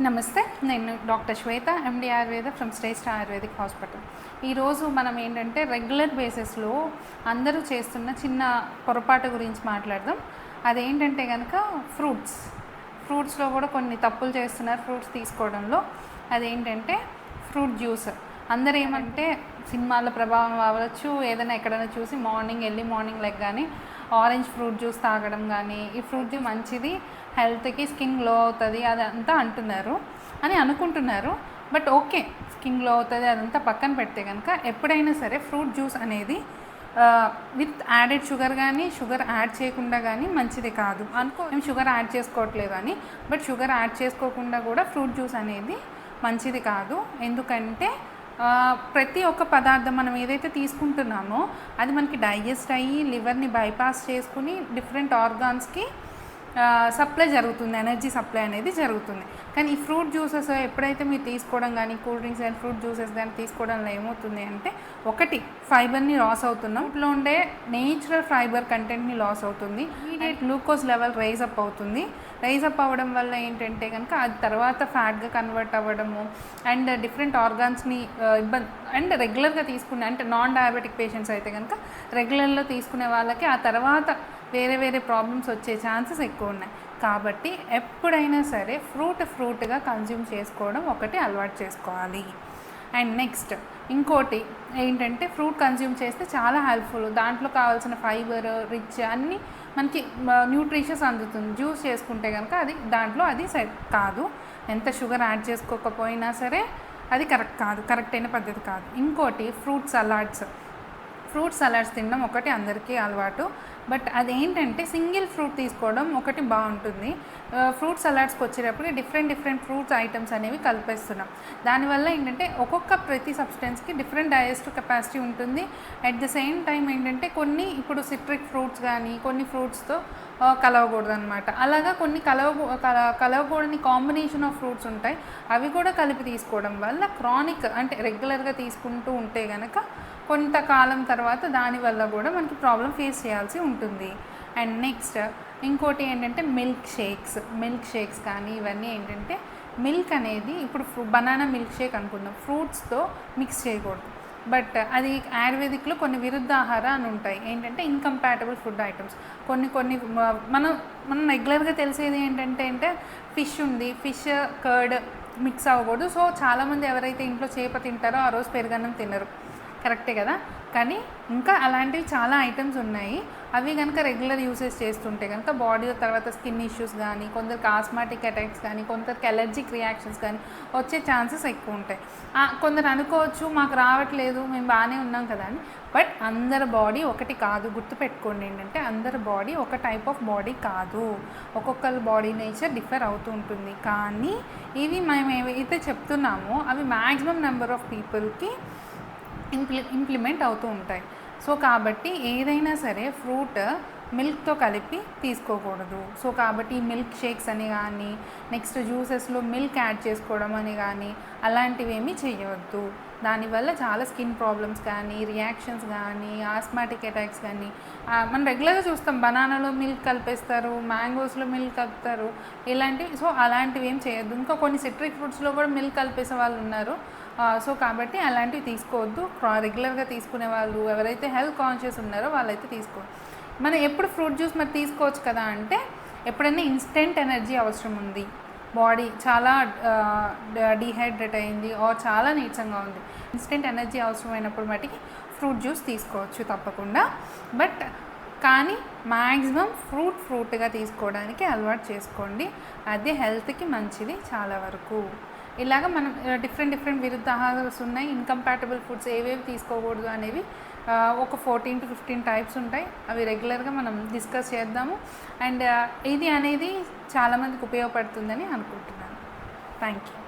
నమస్తే, నేను doctor Shweta, MD Ayurveda from Shreshtha Ayurvedic hospital. ఈరోజు మనం ఏంటంటే రెగ్యులర్ బేసిస్లో అందరూ చేస్తున్న చిన్న పొరపాటు గురించి మాట్లాడదాం. అదేంటంటే కనుక ఫ్రూట్స్లో కూడా కొన్ని తప్పులు చేస్తున్నారు ఫ్రూట్స్ తీసుకోవడంలో. అదేంటంటే ఫ్రూట్ జ్యూస్. అందరూ ఏమంటే సినిమాల ప్రభావం అవ్వచ్చు, ఏదైనా ఎక్కడైనా చూసి మార్నింగ్ లెగ్గానే ఆరెంజ్ ఫ్రూట్ జ్యూస్ తాగడం కానీ, ఈ ఫ్రూట్ జ్యూస్ మంచిది, హెల్త్కి స్కిన్ గ్లో అవుతుంది అదంతా అనుకుంటున్నారు. బట్ ఓకే, స్కిన్ గ్లో అవుతుంది అదంతా పక్కన పెడితే కనుక ఎప్పుడైనా సరే ఫ్రూట్ జ్యూస్ అనేది విత్ యాడెడ్ షుగర్ కానీ, షుగర్ యాడ్ చేయకుండా కానీ మంచిది కాదు. మేము షుగర్ యాడ్ చేసుకోవట్లేదు అని, బట్ షుగర్ యాడ్ చేసుకోకుండా కూడా ఫ్రూట్ జ్యూస్ అనేది మంచిది కాదు. ఎందుకంటే ప్రతి ఒక్క పదార్థం మనం ఏదైతే తీసుకుంటున్నామో అది మనకి డైజెస్ట్ అయ్యి లివర్ని బైపాస్ చేసుకుని డిఫరెంట్ ఆర్గాన్స్కి సప్లై జరుగుతుంది, ఎనర్జీ సప్లై అనేది జరుగుతుంది. కానీ ఈ ఫ్రూట్ జ్యూసెస్ ఎప్పుడైతే మీరు తీసుకోవడం కానీ, కూల్ డ్రింక్స్ కానీ ఫ్రూట్ జ్యూసెస్ కానీ తీసుకోవడంలో ఏమవుతుంది అంటే, ఒకటి ఫైబర్ని లాస్ అవుతున్నాం, ఇంట్లో ఉండే నేచురల్ ఫైబర్ కంటెంట్ని లాస్ అవుతుంది, immediate glucose level rise up అవుతుంది. రైజ్ అప్ అవ్వడం వల్ల ఏంటంటే కనుక అది తర్వాత ఫ్యాట్గా కన్వర్ట్ అవ్వడము అండ్ డిఫరెంట్ ఆర్గాన్స్ని ఇబ్బంది. అండ్ రెగ్యులర్గా తీసుకునే అంటే నాన్ డయాబెటిక్ పేషెంట్స్ అయితే కనుక రెగ్యులర్లో తీసుకునే వాళ్ళకి ఆ తర్వాత వేరే ప్రాబ్లమ్స్ వచ్చే ఛాన్సెస్ ఎక్కువ ఉన్నాయి. కాబట్టి ఎప్పుడైనా సరే ఫ్రూట్గా కన్జ్యూమ్ చేసుకోవడం ఒకటి అలవాటు చేసుకోవాలి. అండ్ నెక్స్ట్ ఇంకోటి ఏంటంటే, ఫ్రూట్ కన్జ్యూమ్ చేస్తే చాలా హెల్ప్ఫుల్, దాంట్లో కావాల్సిన ఫైబర్ రిచ్ అన్నీ మనకి న్యూట్రిషన్స్ అందుతుంది. జ్యూస్ చేసుకుంటే కనుక దాంట్లో అది సెట్ కాదు. ఎంత షుగర్ యాడ్ చేసుకోకపోయినా సరే అది కరెక్ట్ అయిన పద్ధతి కాదు. ఇంకోటి ఫ్రూట్ సలాడ్స్ తినడం ఒకటి అందరికీ అలవాటు. బట్ అదేంటంటే సింగిల్ ఫ్రూట్ తీసుకోవడం ఒకటి బాగుంటుంది. ఫ్రూట్ సలాడ్స్కి వచ్చేటప్పుడు డిఫరెంట్ ఫ్రూట్స్ ఐటమ్స్ అనేవి కలిపేస్తున్నాం. దానివల్ల ఏంటంటే ప్రతి సబ్స్టెన్స్కి డిఫరెంట్ డైజెస్టివ్ కెపాసిటీ ఉంటుంది. అట్ ద సేమ్ టైం ఏంటంటే కొన్ని ఇప్పుడు సిట్రిక్ ఫ్రూట్స్ కానీ కొన్ని ఫ్రూట్స్తో కలవకూడదు అనమాట. అలాగా కొన్ని కలవకూడని కాంబినేషన్ ఆఫ్ ఫ్రూట్స్ ఉంటాయి, అవి కూడా కలిపి తీసుకోవడం వల్ల క్రానిక్ అంటే రెగ్యులర్గా తీసుకుంటూ ఉంటే కనుక కొంతకాలం తర్వాత దానివల్ల కూడా మనకి ప్రాబ్లం ఫేస్ చేయాల్సి ఉంటుంది. అండ్ నెక్స్ట్ ఇంకోటి ఏంటంటే మిల్క్ షేక్స్ కానీ ఇవన్నీ ఏంటంటే, మిల్క్ అనేది ఇప్పుడు బనానా మిల్క్ షేక్ అనుకుందాం, ఫ్రూట్స్తో మిక్స్ చేయకూడదు. బట్ అది ఆయుర్వేదిక్లో కొన్ని విరుద్ధాహార అని ఉంటాయి. ఏంటంటే ఇన్కంపాటబుల్ ఫుడ్ ఐటమ్స్ కొన్ని మనం రెగ్యులర్గా తెలిసేది ఏంటంటే ఫిష్ కర్డ్ మిక్స్ అవ్వకూడదు. సో చాలామంది ఎవరైతే ఇంట్లో చేప తింటారో ఆ రోజు పెరుగన్నం తినరు, కరెక్టే కదా. కానీ ఇంకా అలాంటివి చాలా ఐటమ్స్ ఉన్నాయి. అవి కనుక రెగ్యులర్ యూసేజ్ చేస్తుంటే కనుక బాడీలో తర్వాత స్కిన్ ఇష్యూస్ కానీ, కొందరికి ఆస్మాటిక్ అటాక్స్ కానీ, కొందరికి అలర్జిక్ రియాక్షన్స్ కానీ వచ్చే ఛాన్సెస్ ఎక్కువ ఉంటాయి. కొందరు అనుకోవచ్చు మాకు రావట్లేదు, మేము బాగానే ఉన్నాం కదా అని. బట్ అందరి బాడీ ఒకటి కాదు, గుర్తుపెట్టుకోండి. ఏంటంటే అందరి బాడీ ఒక టైప్ ఆఫ్ బాడీ కాదు, ఒక్కొక్కరి బాడీ నేచర్ డిఫర్ అవుతూ ఉంటుంది. కానీ ఇవి మేము ఏవైతే చెప్తున్నామో అవి మ్యాక్సిమం నెంబర్ ఆఫ్ పీపుల్కి ఇంప్లిమెంట్ అవుతూ ఉంటాయి. సో కాబట్టి ఏదైనా సరే ఫ్రూట్ మిల్క్తో కలిపి తీసుకోకూడదు. సో కాబట్టి మిల్క్ షేక్స్ అని కానీ, నెక్స్ట్ జ్యూసెస్లో మిల్క్ యాడ్ చేసుకోవడం అని కానీ అలాంటివి ఏమీ చేయవద్దు. దానివల్ల చాలా స్కిన్ ప్రాబ్లమ్స్ కానీ, రియాక్షన్స్ కానీ, ఆస్మాటిక్ అటాక్స్ కానీ మనం రెగ్యులర్గా చూస్తాం. బనానాలో మిల్క్ కలిపేస్తారు, మ్యాంగోస్లో మిల్క్ కలుపుతారు, ఇలాంటివి. సో అలాంటివి ఏం చేయొద్దు. ఇంకా కొన్ని సిట్రిక్ ఫ్రూట్స్లో కూడా మిల్క్ కలిపేసే వాళ్ళు ఉన్నారు. సో కాబట్టి అలాంటివి తీసుకోవద్దు. రెగ్యులర్గా తీసుకునే వాళ్ళు ఎవరైతే హెల్త్ కాన్షియస్ ఉన్నారో వాళ్ళైతే తీసుకోవద్దు. మనం ఎప్పుడు ఫ్రూట్ జ్యూస్ మరి తీసుకోవచ్చు కదా అంటే, ఎప్పుడైనా ఇన్స్టెంట్ ఎనర్జీ అవసరం ఉంది, బాడీ చాలా డీహైడ్రేట్ అయింది ఆర్ చాలా నీరసంగా ఉంది, ఇన్స్టెంట్ ఎనర్జీ అవసరమైనప్పుడు మటుకి ఫ్రూట్ జ్యూస్ తీసుకోవచ్చు తప్పకుండా. బట్ కానీ మ్యాక్సిమం ఫ్రూట్గా తీసుకోవడానికి అలవాటు చేసుకోండి, అదే హెల్త్కి మంచిది చాలా వరకు. ఇలాగ మనం డిఫరెంట్ విరుద్ధాహారాలు ఉన్నాయి. ఇన్కంపాటబుల్ ఫుడ్స్ ఏవేవి తీసుకోకూడదు అనేవి ఒక 14 to 15 టైప్స్ ఉంటాయి. అవి రెగ్యులర్గా మనం డిస్కస్ చేద్దాము. అండ్ ఇది అనేది చాలామందికి ఉపయోగపడుతుందని అనుకుంటున్నాను. Thank you.